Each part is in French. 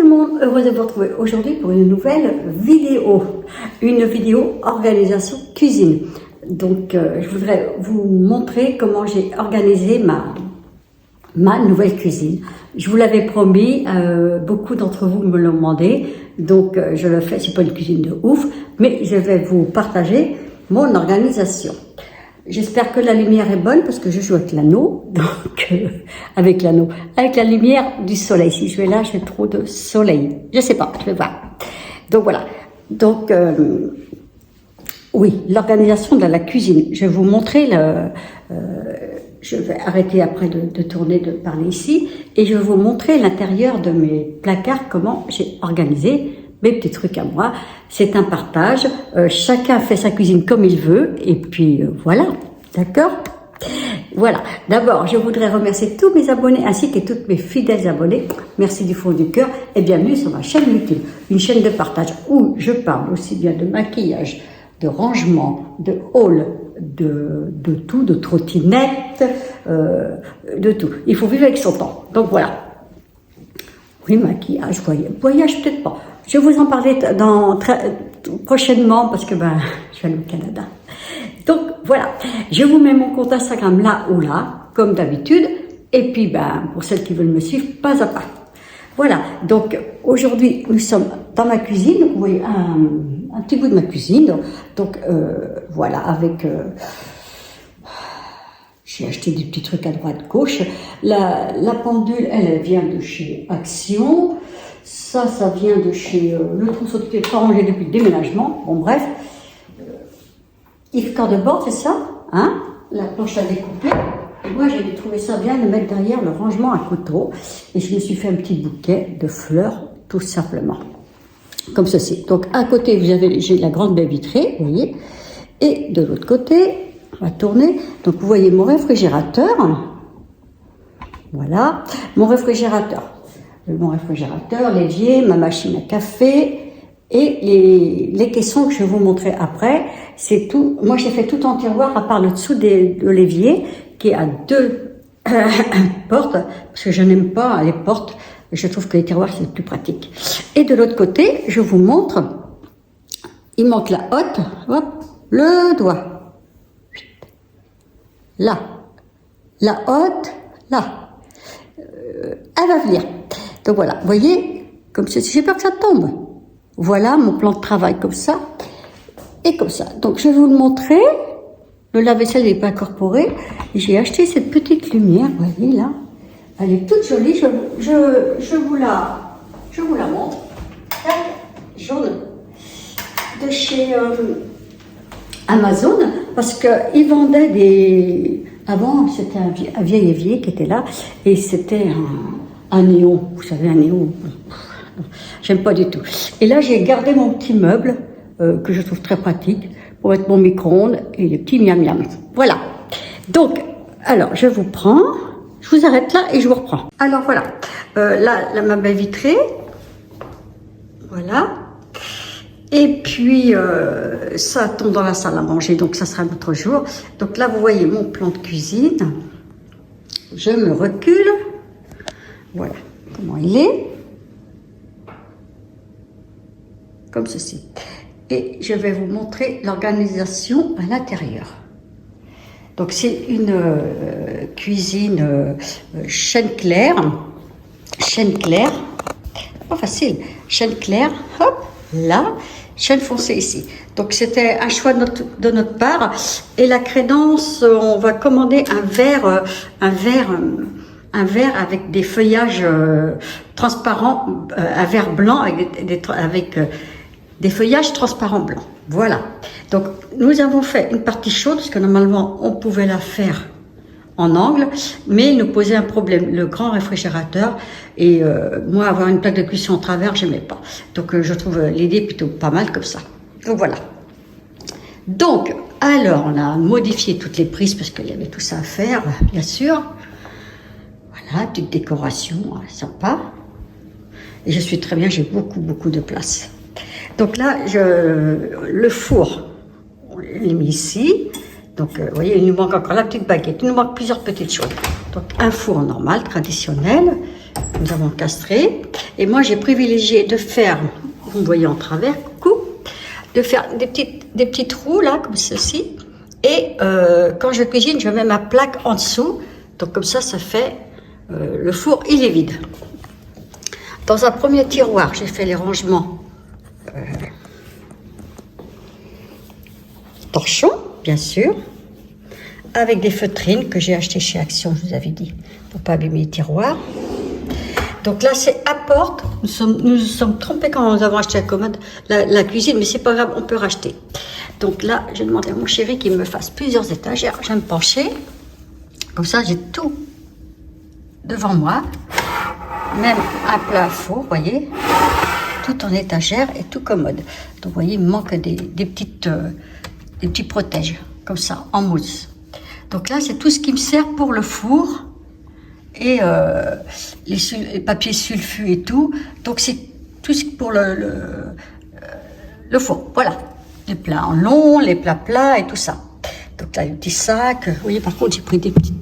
le monde, heureuse de vous retrouver aujourd'hui pour une nouvelle vidéo organisation cuisine. Donc je voudrais vous montrer comment j'ai organisé ma nouvelle cuisine. Je vous l'avais promis, beaucoup d'entre vous me l'ont demandé, donc je le fais, c'est pas une cuisine de ouf, mais je vais vous partager mon organisation. J'espère que la lumière est bonne parce que je joue avec l'anneau, donc avec la lumière du soleil. Si je vais là, j'ai trop de soleil. Je sais pas, je vais voir. Donc voilà. Donc oui, l'organisation de la cuisine. Je vais vous montrer je vais arrêter après de tourner, de parler ici, et je vais vous montrer l'intérieur de mes placards, comment j'ai organisé mes petits trucs à moi. C'est un partage, chacun fait sa cuisine comme il veut, et puis voilà, d'accord? Voilà, d'abord je voudrais remercier tous mes abonnés ainsi que toutes mes fidèles abonnés. Merci du fond du cœur et bienvenue sur ma chaîne YouTube, une chaîne de partage où je parle aussi bien de maquillage, de rangement, de haul, de tout, de trottinette, de tout. Il faut vivre avec son temps, donc voilà. Oui, maquillage, voyage peut-être pas. Je vais vous en parler prochainement parce que je vais aller au Canada. Donc voilà, je vous mets mon compte Instagram là ou là, comme d'habitude. Et puis pour celles qui veulent me suivre, pas à pas. Voilà, donc aujourd'hui nous sommes dans ma cuisine. Vous voyez un petit bout de ma cuisine. Donc voilà, avec... j'ai acheté des petits trucs à droite, gauche. La pendule, elle vient de chez Action. Ça vient de chez Le Trousseau de pied pas rangé depuis le déménagement. Bon, bref. Yves Cordebord, c'est ça, hein? La planche à découper. Et moi, j'ai trouvé ça bien de mettre derrière le rangement à couteau. Et je me suis fait un petit bouquet de fleurs, tout simplement. Comme ceci. Donc, à côté, j'ai la grande baie vitrée, vous voyez. Et de l'autre côté, on va tourner. Donc, vous voyez mon réfrigérateur. Voilà. Mon réfrigérateur, l'évier, ma machine à café et les caissons que je vais vous montrer après. C'est tout. Moi, j'ai fait tout en tiroir à part le dessous de l'évier qui a deux portes parce que je n'aime pas les portes. Je trouve que les tiroirs, c'est plus pratique. Et de l'autre côté, je vous montre. Il manque la hotte. Hop, le doigt. Là. La hotte, là. Elle va venir. Donc voilà, vous voyez, comme ceci, j'ai peur que ça tombe. Voilà mon plan de travail comme ça et comme ça. Donc je vais vous le montrer. Le lave-vaisselle n'est pas incorporé. J'ai acheté cette petite lumière, vous voyez là. Elle est toute jolie. Je vous la montre. Jaune. De chez Amazon, parce qu'ils vendaient des... Avant, c'était un vieil évier qui était là, et c'était un néon. Vous savez, un néon. J'aime pas du tout. Et là, j'ai gardé mon petit meuble, que je trouve très pratique, pour mettre mon micro-ondes et les petits miam-miam. Voilà. Donc, alors, je vous arrête là et je vous reprends. Alors, voilà. Là, ma baie vitrée. Voilà. Et puis, ça tombe dans la salle à manger, donc ça sera un autre jour. Donc là, vous voyez mon plan de cuisine. Je me recule. Voilà comment il est. Comme ceci. Et je vais vous montrer l'organisation à l'intérieur. Donc c'est une cuisine chêne clair. Chêne clair. Pas facile. Chêne clair. Hop. Là, chêne foncé ici. Donc c'était un choix de notre part. Et la crédence, on va commander un verre avec des feuillages transparents, un verre blanc avec des feuillages transparents blancs. Voilà. Donc nous avons fait une partie chaude parce que normalement on pouvait la faire en angle, mais il nous posait un problème, le grand réfrigérateur, et moi avoir une plaque de cuisson en travers, j'aimais pas. Donc je trouve l'idée plutôt pas mal comme ça. Donc voilà. Donc, alors on a modifié toutes les prises parce qu'il y avait tout ça à faire, bien sûr. Voilà, petite décoration, sympa. Et je suis très bien, j'ai beaucoup de place. Donc là, le four, on l'a mis ici. Donc, vous voyez, il nous manque encore la petite baguette. Il nous manque plusieurs petites choses. Donc, un four normal, traditionnel. nous avons castré. Et moi, j'ai privilégié de faire, vous me voyez en travers, coucou, de faire des petits trous là, comme ceci. Et quand je cuisine, je mets ma plaque en dessous. Donc comme ça fait, le four, il est vide. Dans un premier tiroir, j'ai fait les rangements torchons, bien sûr, avec des feutrines que j'ai achetées chez Action, je vous avais dit, pour pas abîmer les tiroirs. Donc là, c'est à porte. Nous nous sommes trompés quand nous avons acheté la cuisine, mais c'est pas grave, on peut racheter. Donc là, j'ai demandé à mon chéri qu'il me fasse plusieurs étagères. Je vais me pencher. Comme ça, j'ai tout devant moi. Même un plat à four, vous voyez. Tout en étagère et tout commode. Donc, vous voyez, il me manque des petits protèges, comme ça, en mousse. Donc là, c'est tout ce qui me sert pour le four. Et les papiers sulfus et tout. Donc, c'est tout ce pour le four. Voilà. Les plats en long, les plats plats et tout ça. Donc là, les petits sacs. Vous voyez, par contre, j'ai pris des petits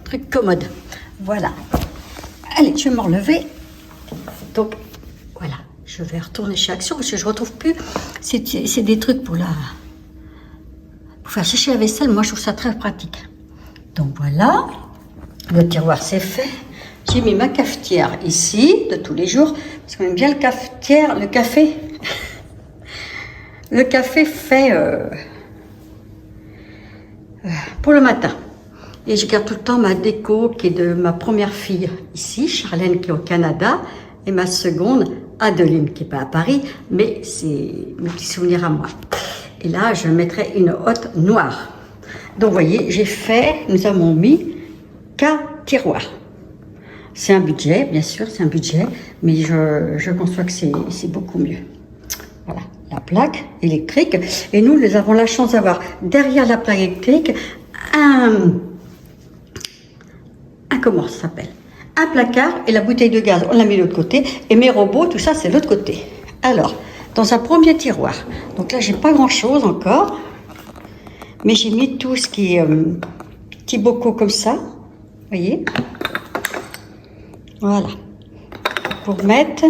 trucs commodes. Voilà. Allez, je vais me relever. Donc, voilà. Je vais retourner chez Action parce que je ne retrouve plus. C'est des trucs pour faire sécher la vaisselle. Moi, je trouve ça très pratique. Donc, voilà. Le tiroir, c'est fait. J'ai mis ma cafetière ici, de tous les jours. Parce qu'on aime bien le café. Le café fait pour le matin. Et je garde tout le temps ma déco qui est de ma première fille ici, Charlène qui est au Canada, et ma seconde, Adeline, qui n'est pas à Paris, mais c'est mes petits souvenirs à moi. Et là, je mettrai une hotte noire. Donc, vous voyez, nous avons mis 4 tiroirs. C'est un budget, bien sûr, c'est un budget, mais je conçois que c'est beaucoup mieux. Voilà, la plaque électrique. Et nous avons la chance d'avoir derrière la plaque électrique comment ça s'appelle? Un placard et la bouteille de gaz, on l'a mis de l'autre côté. Et mes robots, tout ça, c'est de l'autre côté. Alors, dans un premier tiroir, donc là, j'ai pas grand-chose encore, mais j'ai mis tout ce qui est petits bocaux comme ça, vous voyez? Voilà. Pour mettre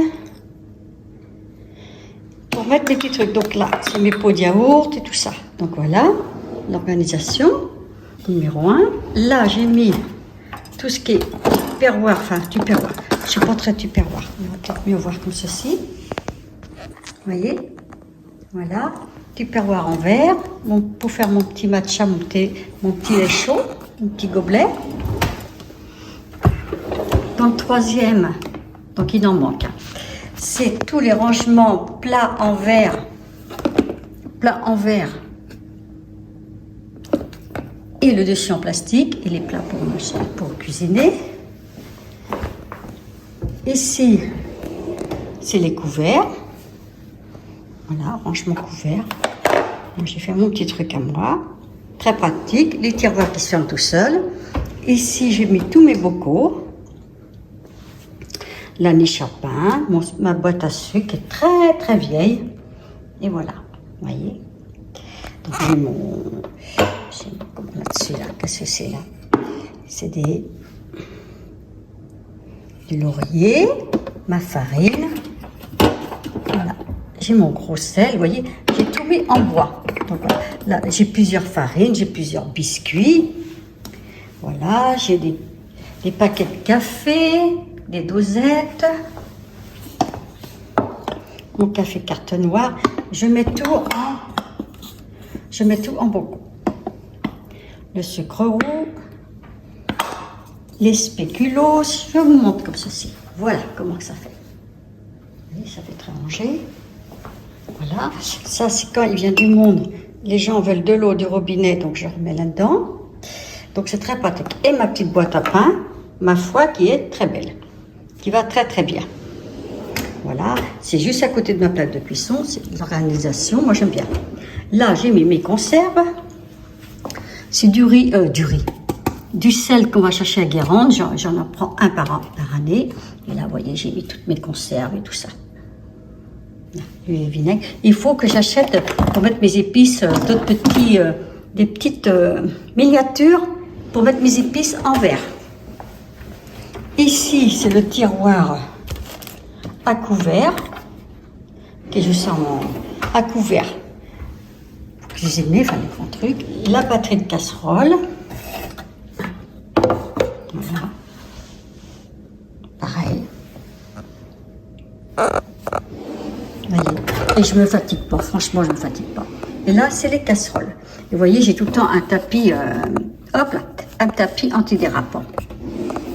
les petits trucs. Donc là, c'est mes pots de yaourt et tout ça. Donc voilà, l'organisation numéro 1. Là, j'ai mis tout ce qui est tupperware, tupperware. Je suis pas très tupperware. On va peut-être mieux voir comme ceci. Vous voyez? Voilà. Tupperware en verre. Pour faire mon petit matcha, mon petit lait chaud, mon petit gobelet. Dans le troisième, donc il en manque. C'est tous les rangements plats en verre. Et le dessus en plastique et les plats pour cuisiner. Ici, c'est les couverts. Voilà, rangement couvert. J'ai fait mon petit truc à moi. Très pratique. Les tiroirs qui se ferment tout seuls. Ici, j'ai mis tous mes bocaux. La niche à pain, ma boîte à sucre qui est très très vieille. Et voilà, vous voyez. Donc j'ai là-dessus là, qu'est-ce que c'est là? C'est du laurier, ma farine. Voilà, j'ai mon gros sel, vous voyez, j'ai tout mis en bois. Donc voilà, là j'ai plusieurs farines, j'ai plusieurs biscuits. Voilà, j'ai des paquets de café. Des dosettes, mon café carte noire, je mets tout en bocaux. Le sucre roux, les spéculoos, je vous montre comme ceci. Voilà comment ça fait. Vous voyez, ça fait très rangé. Voilà, ça c'est quand il vient du monde, les gens veulent de l'eau du robinet, donc je remets là-dedans. Donc c'est très pratique. Et ma petite boîte à pain, ma foi, qui est très belle. Qui va très très bien. Voilà, c'est juste à côté de ma plaque de cuisson, c'est l'organisation, moi j'aime bien. Là, j'ai mis mes conserves. C'est du sel qu'on va chercher à Guérande, j'en prends un par année. Et là, vous voyez, j'ai mis toutes mes conserves et tout ça. Du vinaigre. Il faut que j'achète, pour mettre mes épices, des petites miniatures pour mettre mes épices en verre. Ici, c'est le tiroir à couvert, qui est juste à couvert pour cuisiner, enfin les grands trucs. La batterie de casserole. Voilà. Pareil. Voyez. Et je me fatigue pas, franchement, je me fatigue pas. Et là, c'est les casseroles. Et vous voyez, j'ai tout le temps un tapis, hop là, un tapis antidérapant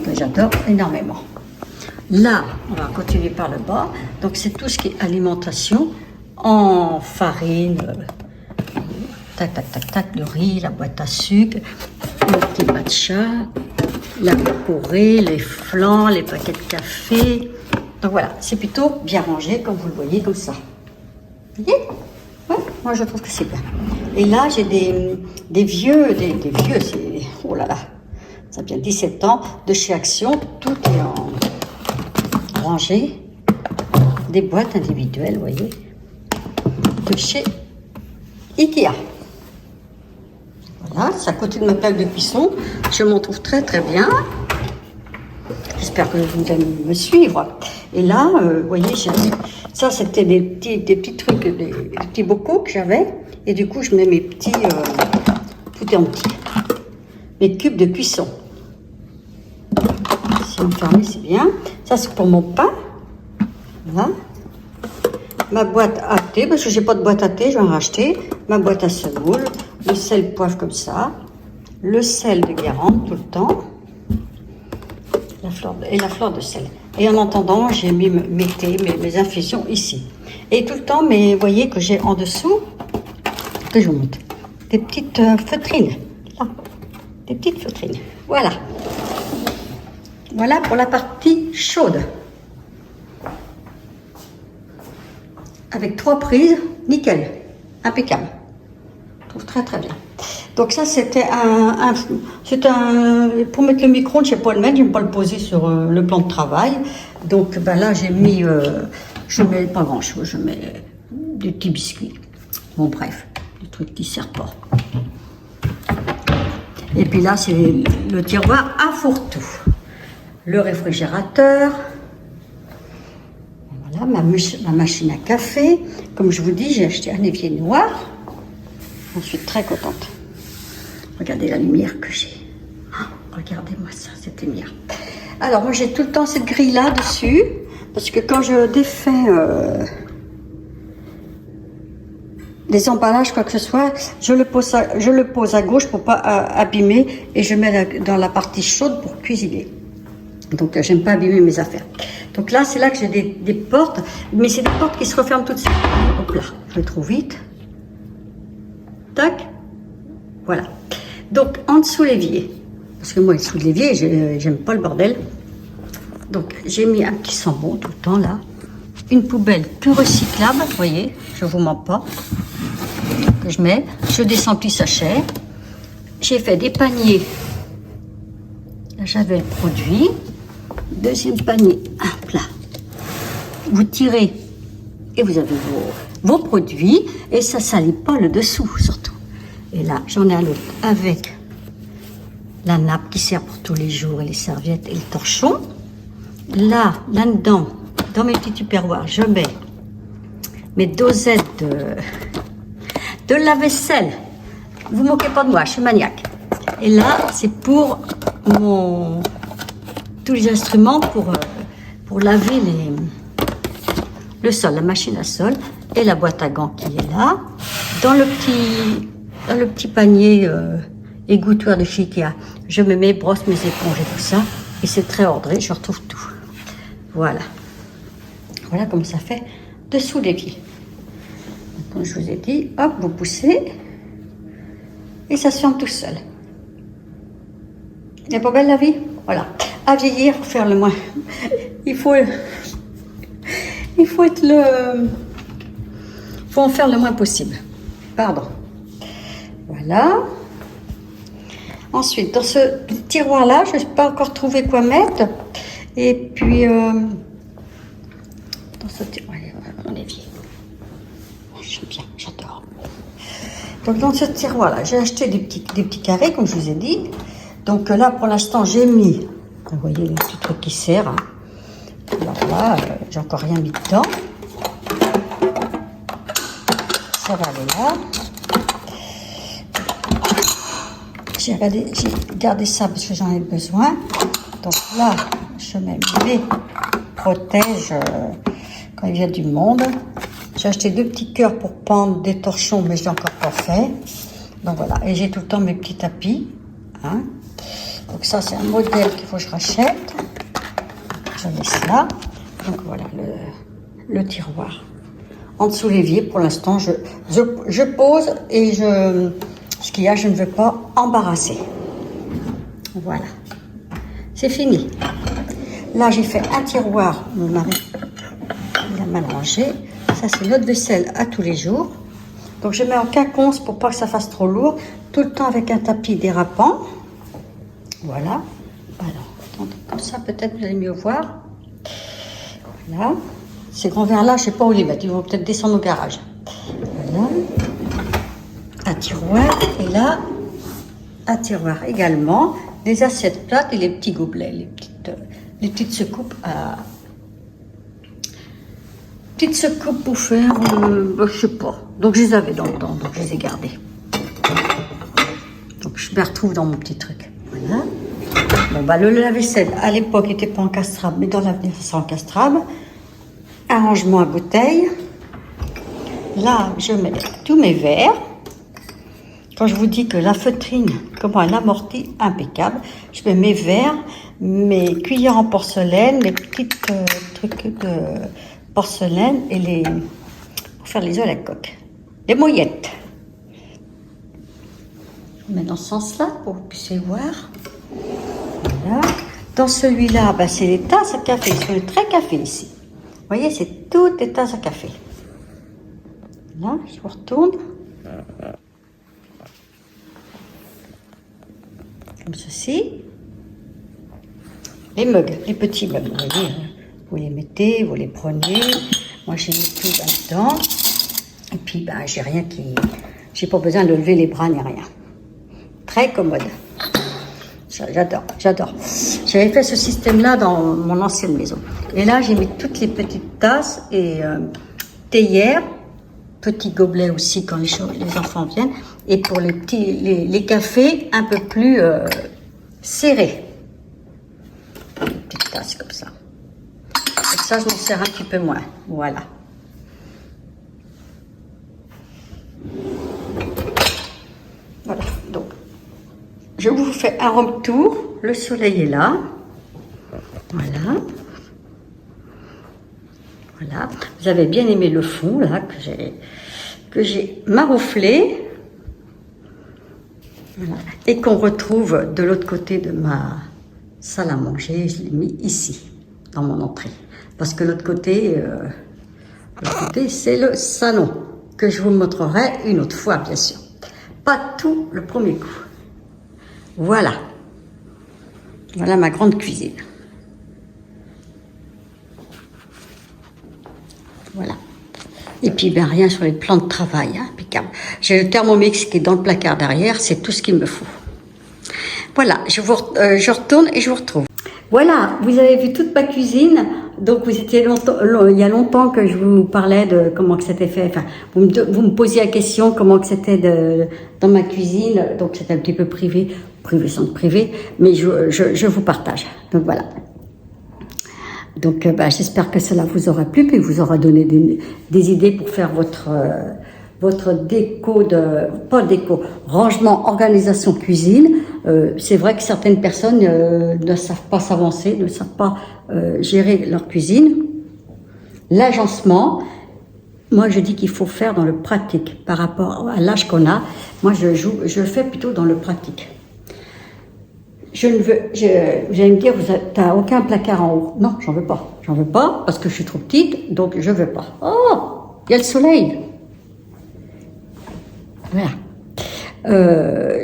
que j'adore énormément. Là, on va continuer par le bas. Donc, c'est tout ce qui est alimentation en farine. Tac, tac, tac, tac, le riz, la boîte à sucre, le petit matcha, la corée, les flancs, les paquets de café. Donc voilà, c'est plutôt bien rangé, comme vous le voyez, comme ça. Vous voyez? Ouais, moi, je trouve que c'est bien. Et là, j'ai des vieux, c'est... Oh là là, ça vient 17 ans, de chez Action. Tout est en rangé. Des boîtes individuelles, vous voyez, de chez Ikea. Voilà, c'est à côté de ma plaque de cuisson. Je m'en trouve très très bien. J'espère que vous allez me suivre. Et là, vous voyez, ça c'était des petits trucs, des petits bocaux que j'avais. Et du coup, je mets mes petits, tout est en petit, mes cubes de cuisson. Si vous me fermez, c'est bien. Ça, c'est pour mon pain. Voilà. Ma boîte à thé, parce que j'ai pas de boîte à thé, je vais en racheter. Ma boîte à semoule, le sel poivre comme ça, le sel de Guérande tout le temps. La fleur de sel. Et en attendant, j'ai mis mes thés, mes infusions ici. Et tout le temps, mais vous voyez que j'ai en dessous, que je vous montre, des petites feutrines. Là, des petites feutrines. Voilà. Voilà pour la partie chaude. Avec 3 prises, nickel. Impeccable. Je trouve très très bien. Donc ça, c'était pour mettre le micro-ondes, je ne sais pas le mettre, je ne vais pas le poser sur le plan de travail. Donc ben là, j'ai mis, je mets pas grand-chose, je mets des petits biscuits. Bon bref, des trucs qui ne servent pas. Et puis là, c'est le tiroir à fourre-tout. Le réfrigérateur. Voilà, ma machine à café. Comme je vous dis, j'ai acheté un évier noir. Je suis très contente. Regardez la lumière que j'ai. Oh, regardez-moi ça, cette lumière. Alors, moi, j'ai tout le temps cette grille-là dessus. Parce que quand je défais les emballages, quoi que ce soit, je le pose à gauche pour pas abîmer. Et je mets dans la partie chaude pour cuisiner. Donc, j'aime pas abîmer mes affaires. Donc là, c'est là que j'ai des portes. Mais c'est des portes qui se referment toutes seules. Hop là, je vais trop vite. Tac. Voilà. Donc, en dessous l'évier, parce que moi, en dessous de l'évier, j'aime pas le bordel. Donc, j'ai mis un petit sambon tout le temps là. Une poubelle plus recyclable, vous voyez, je vous mens pas, que je mets. Je descends petit sachet. J'ai fait des paniers. Là, j'avais le produit. Deuxième panier, hop là. Vous tirez et vous avez vos produits et ça ne salit pas le dessous, surtout. Et là, j'en ai un autre avec la nappe qui sert pour tous les jours et les serviettes et le torchon. Là-dedans, dans mes petits tupperwares, je mets mes dosettes de lave-vaisselle. Vous ne moquez pas de moi, je suis maniaque. Et là, c'est pour tous les instruments pour laver le sol, la machine à sol et la boîte à gants qui est là. Dans le petit panier égouttoir de chez Ikea, je me mets brosse, mes éponges et tout ça. Et c'est très ordré, je retrouve tout. Voilà. Voilà comme ça fait dessous l'évier. Comme je vous ai dit, hop, vous poussez et ça se ferme tout seul. C'est pas belle la vie? Voilà. À vieillir, faire le moins. Il faut en faire le moins possible. Pardon. Voilà. Ensuite, dans ce tiroir-là, je n'ai pas encore trouvé quoi mettre. Et puis, dans ce tiroir, on est vieux. J'aime bien, j'adore. Donc, dans ce tiroir-là, j'ai acheté des petits carrés, comme je vous ai dit. Donc là, pour l'instant, j'ai mis Vous voyez le petit truc qui sert. Hein. Alors là, j'ai encore rien mis dedans. Ça va aller là. J'ai gardé ça parce que j'en ai besoin. Donc là, je mets mes protèges quand il y a du monde. J'ai acheté 2 petits cœurs pour pendre des torchons, mais je l'ai encore pas fait. Donc voilà, et j'ai tout le temps mes petits tapis. Hein. Donc ça, c'est un modèle qu'il faut que je rachète. Je laisse là. Donc voilà le tiroir. En dessous l'évier, pour l'instant, je pose et ce qu'il y a, je ne veux pas embarrasser. Voilà. C'est fini. Là, j'ai fait un tiroir. Mon mari, il a mal rangé. Ça, c'est notre vaisselle à tous les jours. Donc, je mets en quinconce pour pas que ça fasse trop lourd. Tout le temps avec un tapis dérapant. Voilà. Alors, comme ça, peut-être vous allez mieux voir. Voilà. Ces grands verres-là, je ne sais pas où les mettre. Ils vont peut-être descendre au garage. Voilà. Un tiroir. Et là, un tiroir également. Des assiettes plates et les petits gobelets. Les petites secoupes à... Petites secoupes pour faire... je sais pas. Donc, je les avais dans le temps. Donc, je les ai gardées. Donc, je me retrouve dans mon petit truc. Voilà. Bon, bah, le lave-vaisselle, à l'époque, n'était pas encastrable. Mais dans l'avenir, ça sera encastrable. Un rangement à bouteilles. Là, je mets tous mes verres. Quand je vous dis que la feutrine, comment elle amortit, impeccable. Je mets mes verres, mes cuillères en porcelaine, mes petits trucs de porcelaine et pour faire les œufs à la coque. Les moyettes. Je mets dans ce sens-là pour que vous puissiez voir. Voilà. Dans celui-là, bah, c'est les tasses à café. C'est le trait café ici. Vous voyez, c'est toutes les tasses à café. Là, je vous retourne. Comme ceci. Les mugs, les petits mugs, vous voyez, vous les mettez, vous les prenez. Moi, j'ai mis tout là-dedans. Et puis, ben, j'ai pas besoin de lever les bras ni rien. Très commode. J'adore. J'avais fait ce système-là dans mon ancienne maison. Et là, j'ai mis toutes les petites tasses et théières, petits gobelets aussi quand les enfants viennent. Et pour les cafés un peu plus serrés. Des petites tasses comme ça. Et ça, je m'en sers un petit peu moins. Voilà. Voilà. Donc, je vous fais un room tour. Le soleil est là. Voilà. Voilà. Vous avez bien aimé le fond, là, que j'ai marouflé. Voilà. Et qu'on retrouve de l'autre côté de ma salle à manger. Je l'ai mis ici, dans mon entrée. Parce que l'autre côté, c'est le salon, que je vous montrerai une autre fois, bien sûr. Pas tout le premier coup. Voilà. Voilà ma grande cuisine. Voilà. Et puis, ben, rien sur les plans de travail, hein, impeccable. J'ai le Thermomix qui est dans le placard derrière, c'est tout ce qu'il me faut. Voilà, je retourne et je vous retrouve. Voilà, vous avez vu toute ma cuisine. Donc, il y a longtemps que je vous parlais de comment que c'était fait. Enfin, vous me posiez la question comment que c'était dans ma cuisine. Donc, c'était un petit peu privé sans privé, mais je vous partage. Donc, voilà. Donc, j'espère que cela vous aura plu, puis vous aura donné des idées pour faire votre rangement, organisation cuisine. C'est vrai que certaines personnes ne savent pas s'avancer, ne savent pas gérer leur cuisine. L'agencement, moi je dis qu'il faut faire dans le pratique par rapport à l'âge qu'on a. Moi je fais plutôt dans le pratique. Vous allez me dire, tu n'as aucun placard en haut. Non, j'en veux pas. J'en veux pas parce que je suis trop petite, donc je veux pas. Oh, il y a le soleil. Voilà.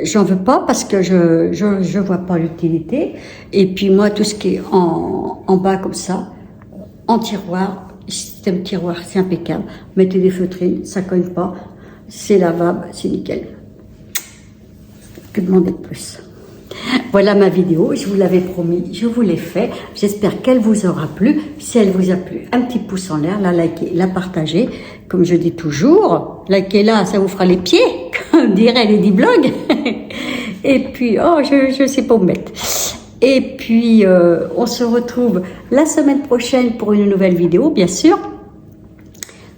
J'en veux pas parce que je vois pas l'utilité. Et puis moi, tout ce qui est en bas comme ça, en tiroir, système tiroir, c'est impeccable. Mettez des feutrines, ça cogne pas. C'est lavable, c'est nickel. Que demander de plus? Voilà ma vidéo, je vous l'avais promis, je vous l'ai fait. J'espère qu'elle vous aura plu. Si elle vous a plu, un petit pouce en l'air, la likez, la partagez. Comme je dis toujours, likez-la, ça vous fera les pieds, comme dirait Lady Blog. Et puis, oh, je sais pas où mettre. Et puis, on se retrouve la semaine prochaine pour une nouvelle vidéo, bien sûr.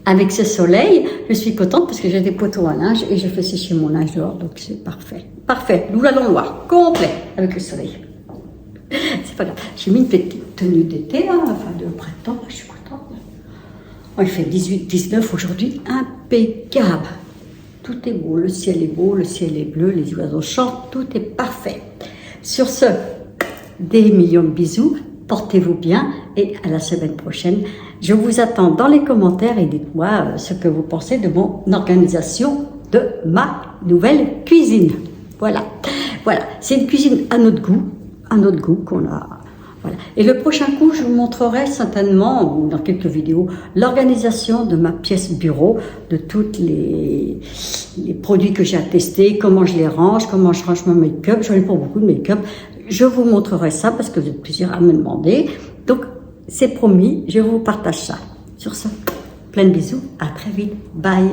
Avec ce soleil, je suis contente parce que j'ai des poteaux à linge et je fais sécher mon linge dehors, donc c'est parfait. Parfait, nous l'allons noir, complet, avec le soleil. C'est pas grave. J'ai mis une petite tenue d'été, hein, enfin de printemps, je suis contente. Oh, il fait 18, 19 aujourd'hui, impeccable. Tout est beau, le ciel est beau, le ciel est bleu, les oiseaux chantent, tout est parfait. Sur ce, des millions de bisous. Portez-vous bien et à la semaine prochaine. Je vous attends dans les commentaires et dites-moi ce que vous pensez de mon organisation de ma nouvelle cuisine. Voilà, voilà. C'est une cuisine à notre goût qu'on a. Voilà. Et le prochain coup, je vous montrerai certainement, ou dans quelques vidéos, l'organisation de ma pièce bureau, de tous les produits que j'ai à tester, comment je les range, comment je range mon make-up. J'en ai pas beaucoup de make-up. Je vous montrerai ça parce que vous êtes plusieurs à me demander. Donc, c'est promis, je vous partage ça. Sur ce, plein de bisous, à très vite. Bye.